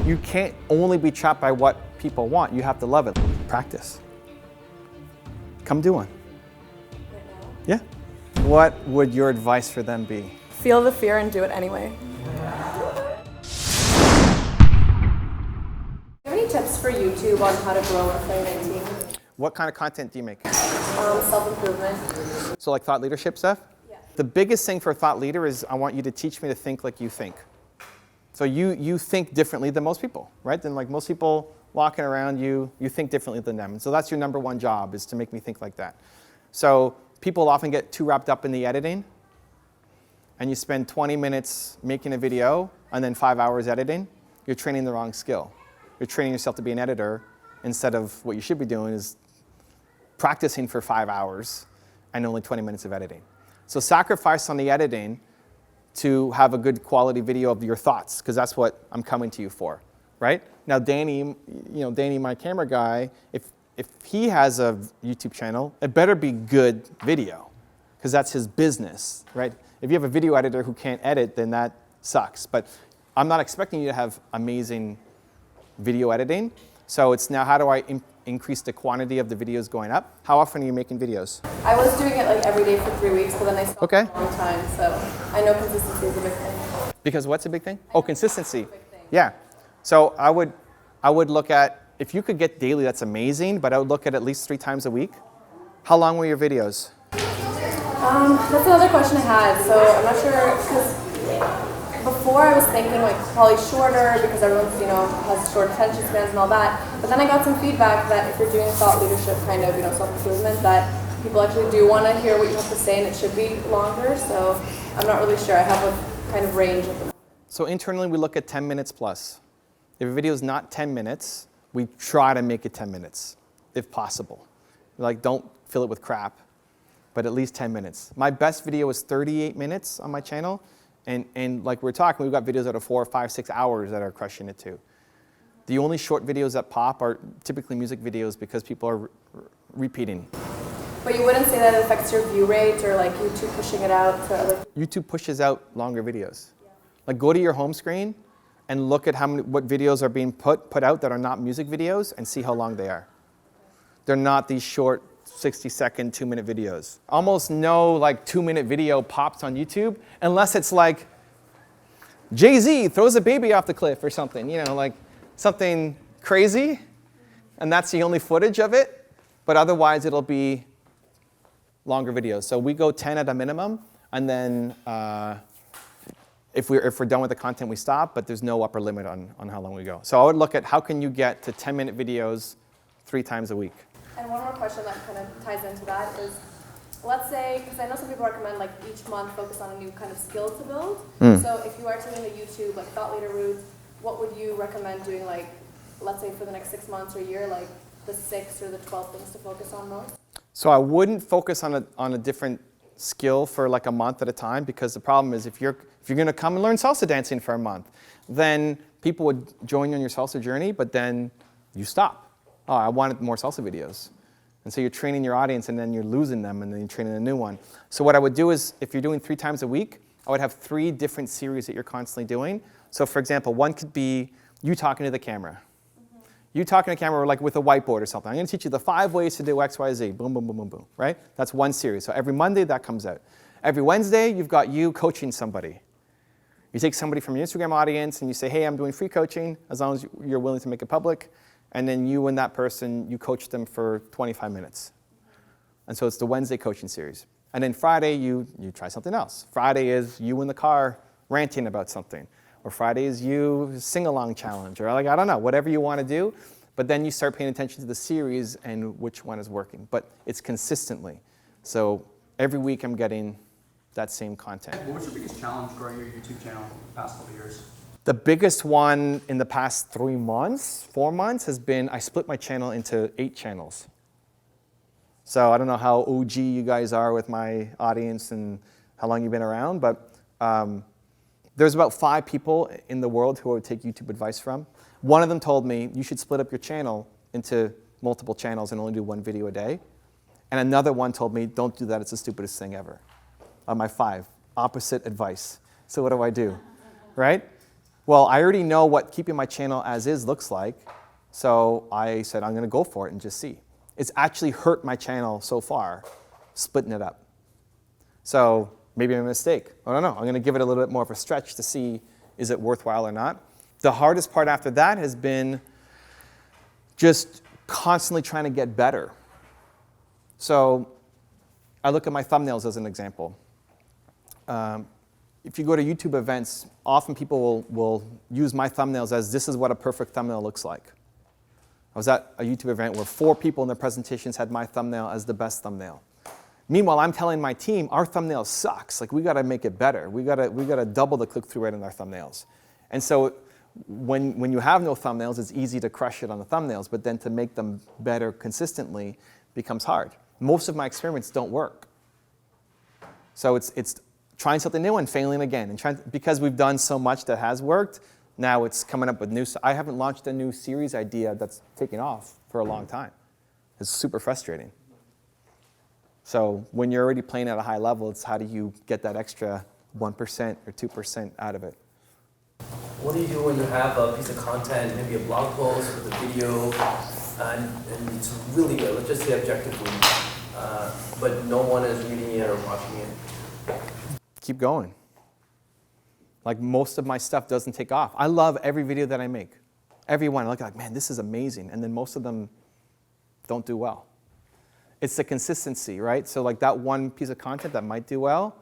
You can't only be trapped by what people want. You have to love it. Practice. Come do one. Right now? Yeah. What would your advice for them be? Feel the fear and do it anyway. Do you have any tips for YouTube on how to grow in 2019? What kind of content do you make? Self-improvement. So like thought leadership stuff? Yeah. The biggest thing for a thought leader is I want you to teach me to think like you think. So you think differently than most people, right? Than like most people walking around you think differently than them. And so that's your number one job, is to make me think like that. So people often get too wrapped up in the editing, and you spend 20 minutes making a video and then 5 hours editing. You're training the wrong skill. You're training yourself to be an editor instead of what you should be doing is practicing for 5 hours and only 20 minutes of editing. So sacrifice on the editing to have a good quality video of your thoughts, because that's what I'm coming to you for, right? Now Danny, Danny, my camera guy, if he has a YouTube channel, it better be good video, because that's his business, right? If you have a video editor who can't edit, then that sucks. But I'm not expecting you to have amazing video editing. So it's now, how do I increase the quantity of the videos going up? How often are you making videos? I was doing it like every day for 3 weeks, but then I stopped Okay. for a long time. So I know consistency is a big thing. Because what's a big thing? Oh, consistency. Yeah. So I would look at, if you could get daily, that's amazing, but I would look at least 3 times a week. How long were your videos? That's another question I had. So I'm not sure, because before I was thinking like probably shorter, because everyone's, has short attention spans and all that. But then I got some feedback that if you're doing thought leadership kind of, self-improvement, that people actually do want to hear what you have to say and it should be longer. So I'm not really sure. I have a kind of range of them. So internally, we look at 10 minutes plus. If a video is not 10 minutes, we try to make it 10 minutes, if possible. Like, don't fill it with crap, but at least 10 minutes. My best video was 38 minutes on my channel. And like we're talking, we've got videos out of 4, 5, 6 hours that are crushing it too. The only short videos that pop are typically music videos because people are repeating. But you wouldn't say that it affects your view rate or like YouTube pushing it out to other... YouTube pushes out longer videos. Yeah. Like go to your home screen and look at what videos are being put out that are not music videos and see how long they are. They're not these short 60-second, 2-minute videos. Almost no like 2-minute video pops on YouTube unless it's like Jay-Z throws a baby off the cliff or something, like something crazy, and that's the only footage of it. But otherwise, it'll be longer videos. So we go 10 at a minimum, and then if we're done with the content, we stop. But there's no upper limit on how long we go. So I would look at how can you get to 10-minute videos 3 times a week. And one more question that kind of ties into that is, let's say, because I know some people recommend like each month focus on a new kind of skill to build. So if you are taking the YouTube like thought leader route, what would you recommend doing, like, let's say for the next 6 months or a year, like the 6 or the 12 things to focus on most? So I wouldn't focus on a different skill for like a month at a time, because the problem is if you're going to come and learn salsa dancing for a month, then people would join you on your salsa journey, but then you stop. Oh, I wanted more salsa videos. And so you're training your audience and then you're losing them and then you're training a new one. So what I would do is, if you're doing 3 times a week, I would have 3 different series that you're constantly doing. So for example, one could be you talking to the camera. You talking to the camera like with a whiteboard or something. I'm going to teach you the 5 ways to do X, Y, Z. Boom, boom, boom, boom, boom, right? That's one series. So every Monday that comes out. Every Wednesday, you've got you coaching somebody. You take somebody from your Instagram audience and you say, hey, I'm doing free coaching, as long as you're willing to make it public. And then you and that person, you coach them for 25 minutes. And so it's the Wednesday coaching series. And then Friday, you try something else. Friday is you in the car ranting about something. Or Friday is you sing-along challenge. Or like, I don't know, whatever you want to do. But then you start paying attention to the series and which one is working. But it's consistently. So every week I'm getting that same content. What was your biggest challenge growing your YouTube channel the past couple of years? The biggest one in the past 3 months, 4 months, has been I split my channel into 8 channels. So I don't know how OG you guys are with my audience and how long you've been around, but there's about 5 people in the world who I would take YouTube advice from. One of them told me, you should split up your channel into multiple channels and only do 1 video a day. And another one told me, don't do that, it's the stupidest thing ever. My 5, opposite advice. So what do? Right? Well, I already know what keeping my channel as is looks like, so I said I'm going to go for it and just see. It's actually hurt my channel so far, splitting it up. So maybe a mistake. I don't know. I'm going to give it a little bit more of a stretch to see is it worthwhile or not. The hardest part after that has been just constantly trying to get better. So I look at my thumbnails as an example. If you go to YouTube events, often people will use my thumbnails as this is what a perfect thumbnail looks like. I was at a YouTube event where 4 people in their presentations had my thumbnail as the best thumbnail. Meanwhile, I'm telling my team, our thumbnail sucks. Like, we got to make it better. We got to double the click-through rate on our thumbnails. And so when you have no thumbnails, it's easy to crush it on the thumbnails, but then to make them better consistently becomes hard. Most of my experiments don't work. So it's trying something new and failing again. And because we've done so much that has worked, now it's coming up with new. I haven't launched a new series idea that's taken off for a long time. It's super frustrating. So when you're already playing at a high level, it's how do you get that extra 1% or 2% out of it? What do you do when you have a piece of content, maybe a blog post with a video, and it's really good, let's just say objectively, but no one is reading it or watching it? Keep going. Like, most of my stuff doesn't take off. I love every video that I make. Every one. I look like, man, this is amazing. And then most of them don't do well. It's the consistency, right? So like that one piece of content that might do well,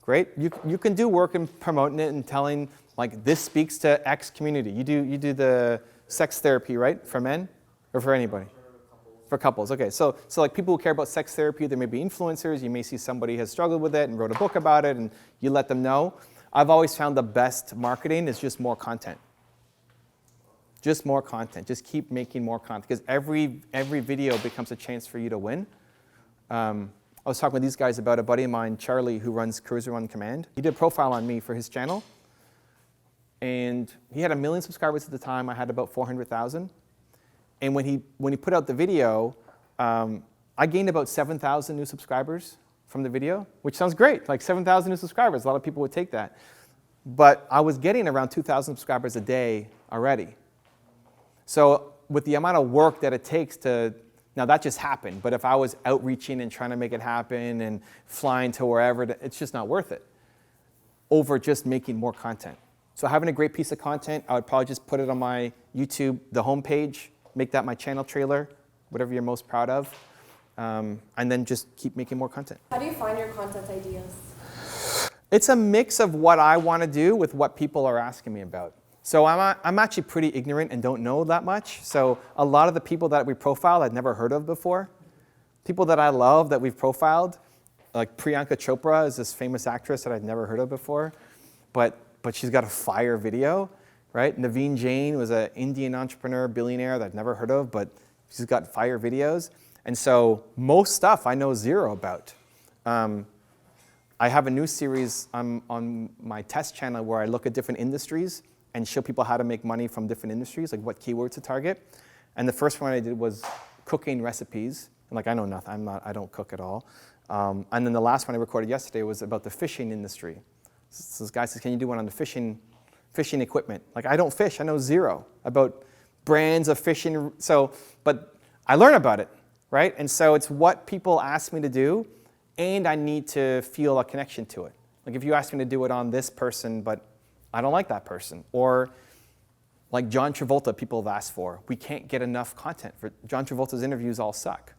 great. You can do work in promoting it and telling, like, this speaks to X community. You do the sex therapy, right? For men or for anybody? For couples, okay. So like people who care about sex therapy, there may be influencers. You may see somebody has struggled with it and wrote a book about it, and you let them know. I've always found the best marketing is just more content. Just more content. Just keep making more content, because every video becomes a chance for you to win. I was talking with these guys about a buddy of mine, Charlie, who runs Cruiser on Command. He did a profile on me for his channel, and he had 1 million subscribers at the time. I had about 400,000. And when he put out the video, I gained about 7,000 new subscribers from the video, which sounds great. Like 7,000 new subscribers, a lot of people would take that. But I was getting around 2,000 subscribers a day already. So with the amount of work that it takes to, now that just happened, but if I was outreaching and trying to make it happen and flying to wherever, it's just not worth it over just making more content. So having a great piece of content, I would probably just put it on my YouTube, the homepage, make that my channel trailer, whatever you're most proud of, and then just keep making more content. How do you find your content ideas? It's a mix of what I want to do with what people are asking me about. So I'm actually pretty ignorant and don't know that much. So a lot of the people that we profile I'd never heard of before. People that I love that we've profiled, like Priyanka Chopra is this famous actress that I'd never heard of before, but she's got a fire video, right? Naveen Jain was an Indian entrepreneur, billionaire that I've never heard of, but she's got fire videos. And so most stuff I know zero about. I have a new series on my test channel where I look at different industries and show people how to make money from different industries, like what keywords to target. And the first one I did was cooking recipes. And like, I know nothing, I don't cook at all. And then the last one I recorded yesterday was about the fishing industry. So this guy says, can you do one on the fishing equipment? Like, I don't fish, I know zero about brands of fishing. So, but I learn about it, right? And so it's what people ask me to do, and I need to feel a connection to it. Like if you ask me to do it on this person, but I don't like that person. Or like John Travolta, people have asked for. We can't get enough content. For John Travolta's interviews all suck.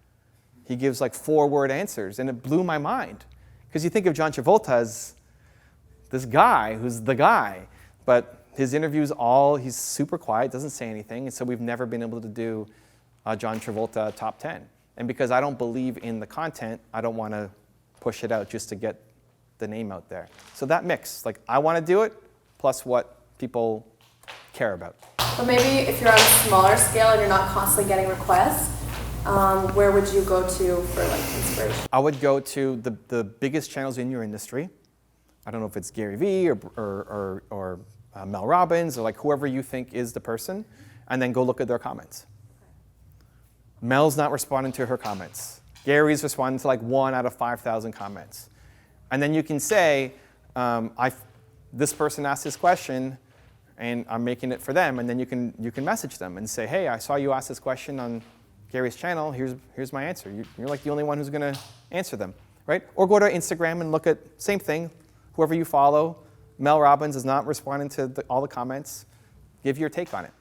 He gives like 4-word answers, and it blew my mind. Because you think of John Travolta as this guy who's the guy, but his interviews he's super quiet, doesn't say anything, and so we've never been able to do a John Travolta top 10. And because I don't believe in the content, I don't want to push it out just to get the name out there. So that mix, like I want to do it, plus what people care about. But maybe if you're on a smaller scale and you're not constantly getting requests, where would you go to for like inspiration? I would go to the biggest channels in your industry. I don't know if it's Gary Vee or Mel Robbins or like whoever you think is the person, and then go look at their comments. Mel's not responding to her comments. Gary's responding to like 1 out of 5,000 comments. And then you can say, this person asked this question, and I'm making it for them, and then you can message them and say, hey, I saw you ask this question on Gary's channel, here's my answer. You're like the only one who's gonna answer them, right? Or go to Instagram and look at, same thing, whoever you follow, Mel Robbins is not responding to all the comments, give your take on it.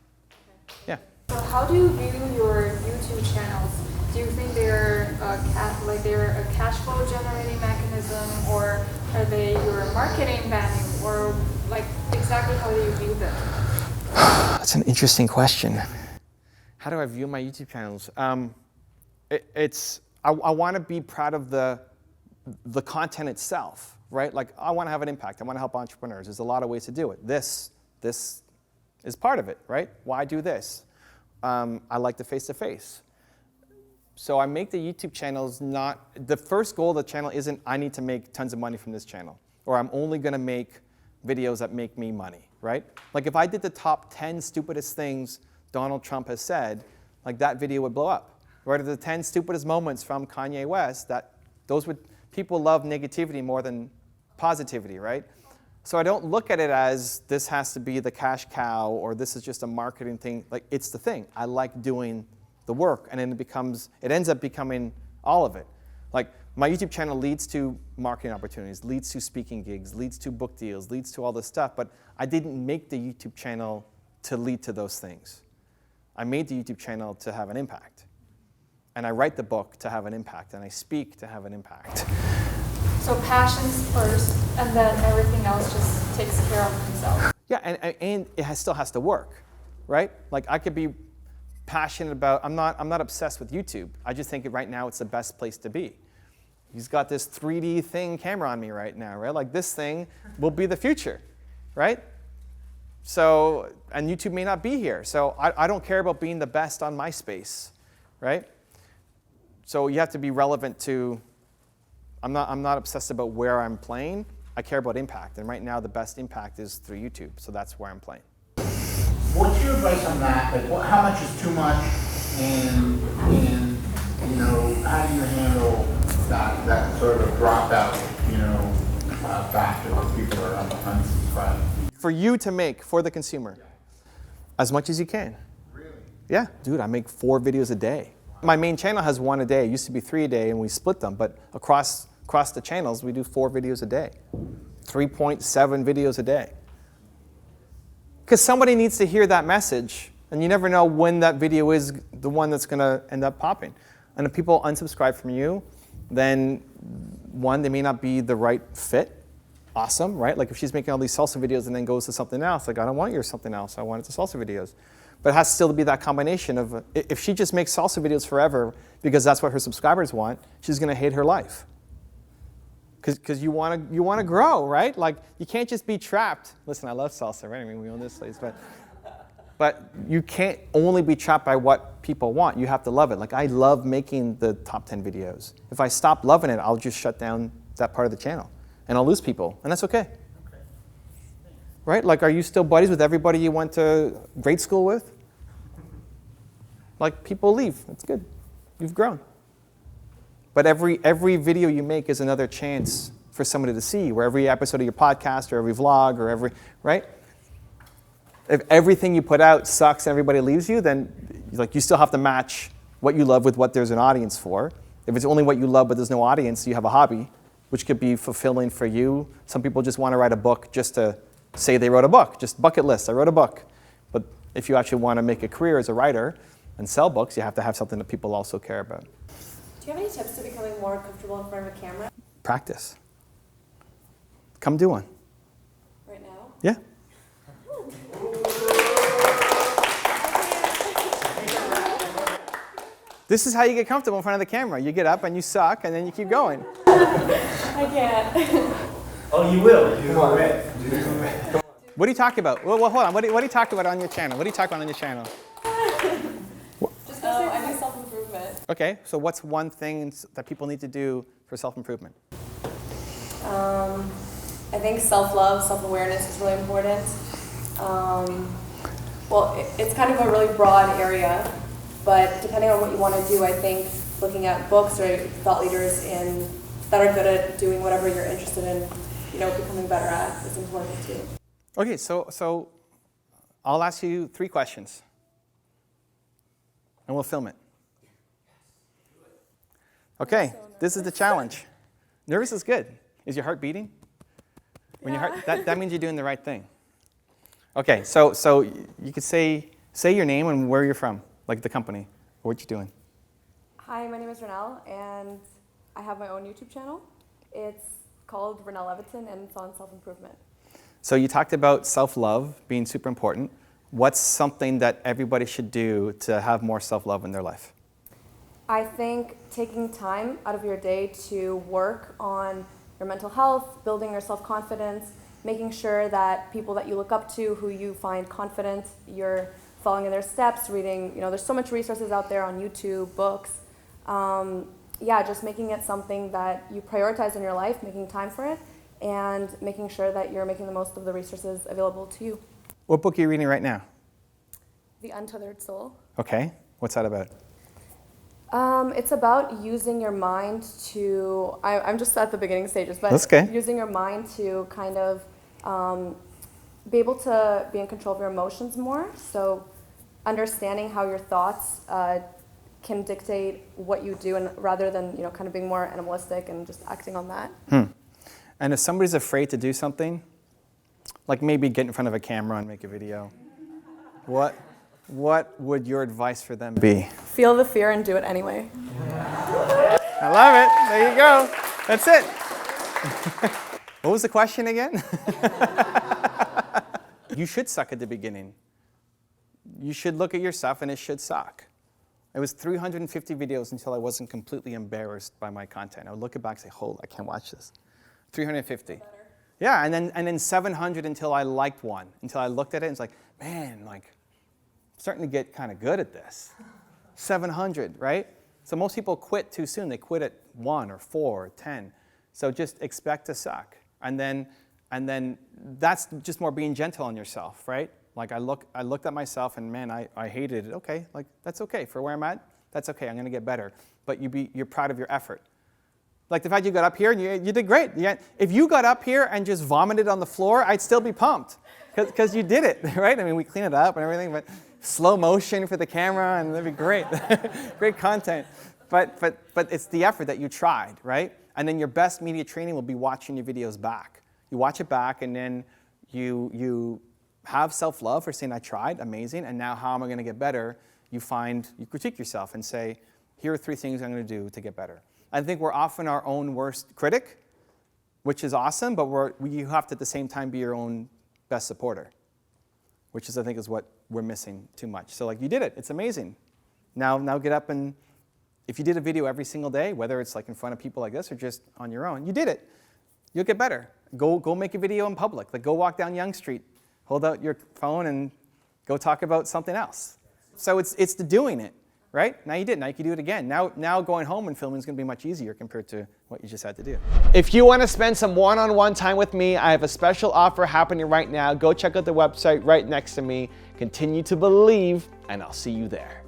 Yeah. So how do you view your YouTube channels? Do you think they're they're a cash flow generating mechanism, or are they your marketing venue, or like exactly how do you view them? That's an interesting question. How do I view my YouTube channels? I want to be proud of the content itself, right? Like I want to have an impact. I want to help entrepreneurs. There's a lot of ways to do it. This is part of it, right? Why do this? I like the face-to-face. So I make the YouTube channels not, the first goal of the channel isn't I need to make tons of money from this channel, or I'm only going to make videos that make me money, right? Like if I did the top 10 stupidest things Donald Trump has said, like that video would blow up. Right? Or the 10 stupidest moments from Kanye West, people love negativity more than positivity, right? So I don't look at it as this has to be the cash cow or this is just a marketing thing. Like it's the thing. I like doing the work, and then it ends up becoming all of it. Like my YouTube channel leads to marketing opportunities, leads to speaking gigs, leads to book deals, leads to all this stuff, but I didn't make the YouTube channel to lead to those things. I made the YouTube channel to have an impact. And I write the book to have an impact, and I speak to have an impact. So passions first, and then everything else just takes care of itself. Yeah, and it still has to work, right? Like I could be passionate about, I'm not obsessed with YouTube. I just think right now it's the best place to be. He's got this 3D thing camera on me right now, right? Like this thing will be the future, right? So, and YouTube may not be here. So I don't care about being the best on MySpace, right? So you have to be relevant to, I'm not obsessed about where I'm playing. I care about impact. And right now the best impact is through YouTube. So that's where I'm playing. What's your advice on that? Like, how much is too much, and how do you handle that sort of dropout, factor where people are unsubscribed? For you to make, for the consumer, as much as you can. Really? Yeah, dude, I make 4 videos a day. My main channel has 1 a day. It used to be 3 a day, and we split them. But across the channels, we do 4 videos a day, 3.7 videos a day. Because somebody needs to hear that message, and you never know when that video is the one that's going to end up popping. And if people unsubscribe from you, then 1, they may not be the right fit. Awesome, right? Like if she's making all these salsa videos and then goes to something else, like I don't want your something else, I want it to salsa videos. But it has to still be that combination of, if she just makes salsa videos forever because that's what her subscribers want, she's going to hate her life. Because you want to grow, right? Like you can't just be trapped. Listen, I love salsa, right? I mean, we own this place, but you can't only be trapped by what people want. You have to love it. Like I love making the top 10 videos. If I stop loving it, I'll just shut down that part of the channel, and I'll lose people, and that's okay. Right? Like, are you still buddies with everybody you went to grade school with? Like, people leave. That's good. You've grown. But every video you make is another chance for somebody to see, where every episode of your podcast or every vlog or right? If everything you put out sucks and everybody leaves you, then like you still have to match what you love with what there's an audience for. If it's only what you love but there's no audience, you have a hobby, which could be fulfilling for you. Some people just want to write a book just to say they wrote a book, just bucket list, I wrote a book. But if you actually want to make a career as a writer and sell books, you have to have something that people also care about. Do you have any tips to becoming more comfortable in front of a camera? Practice. Come do one. Right now? Yeah. This is how you get comfortable in front of the camera. You get up and you suck, and then you keep going. I can't. Oh, you will. What are you talking about? Well, hold on. What are you talking about on your channel? What are you talking about on your channel? I do self-improvement. Okay, so what's one thing that people need to do for self-improvement? I think self-love, self-awareness is really important. It's kind of a really broad area, but depending on what you want to do, I think looking at books or thought leaders that are good at doing whatever you're interested in, becoming better at is important too. Okay, so I'll ask you 3 questions. And we'll film it. Okay, this is the challenge. Nervous is good. Is your heart beating? When your heart, that means you're doing the right thing. Okay, so you could say your name and where you're from, like the company, or what you're doing. Hi, my name is Renelle, and I have my own YouTube channel. It's called Renelle Leviton, and it's on self-improvement. So you talked about self-love being super important. What's something that everybody should do to have more self-love in their life? I think taking time out of your day to work on your mental health, building your self-confidence, making sure that people that you look up to, who you find confident, you're following in their steps, reading, there's so much resources out there on YouTube, books. Just making it something that you prioritize in your life, making time for it, and making sure that you're making the most of the resources available to you. What book are you reading right now? The Untethered Soul. Okay, what's that about? It's about using your mind to, I'm just at the beginning stages, but That's okay. Using your mind to kind of be able to be in control of your emotions more. So understanding how your thoughts can dictate what you do, and rather than kind of being more animalistic and just acting on that. And if somebody's afraid to do something, like maybe get in front of a camera and make a video, what would your advice for them be? Feel the fear and do it anyway. I love it. There you go. That's it. What was the question again? You should suck at the beginning. You should look at your stuff and it should suck. It was 350 videos until I wasn't completely embarrassed by my content. I would look it back and say, "Hold, I can't watch this." 350. Yeah, and then 700 until I liked one. Until I looked at it and it's like, man, I'm starting to get kind of good at this. 700, right? So most people quit too soon. They quit at 1 or 4 or 10. So just expect to suck. And then that's just more being gentle on yourself, right? Like I looked at myself and man, I hated it. Okay, that's okay. For where I'm at, that's okay. I'm gonna get better. But you're proud of your effort. Like the fact you got up here and you did great. If you got up here and just vomited on the floor, I'd still be pumped. Because you did it, right? I mean, we clean it up and everything, but slow motion for the camera and that'd be great. Great content. But it's the effort that you tried, right? And then your best media training will be watching your videos back. You watch it back and then you have self-love for saying, I tried, amazing, and now how am I going to get better? You critique yourself and say, here are 3 things I'm going to do to get better. I think we're often our own worst critic, which is awesome, but you have to at the same time be your own best supporter, which is, I think, is what we're missing too much. So you did it, it's amazing. Now get up and, if you did a video every single day, whether it's in front of people like this or just on your own, you did it. You'll get better. Go make a video in public. Go walk down Yonge Street, hold out your phone and go talk about something else. So it's the doing it, right? Now you did, now you can do it again. Now going home and filming is gonna be much easier compared to what you just had to do. If you wanna spend some one-on-one time with me, I have a special offer happening right now. Go check out the website right next to me. Continue to believe, and I'll see you there.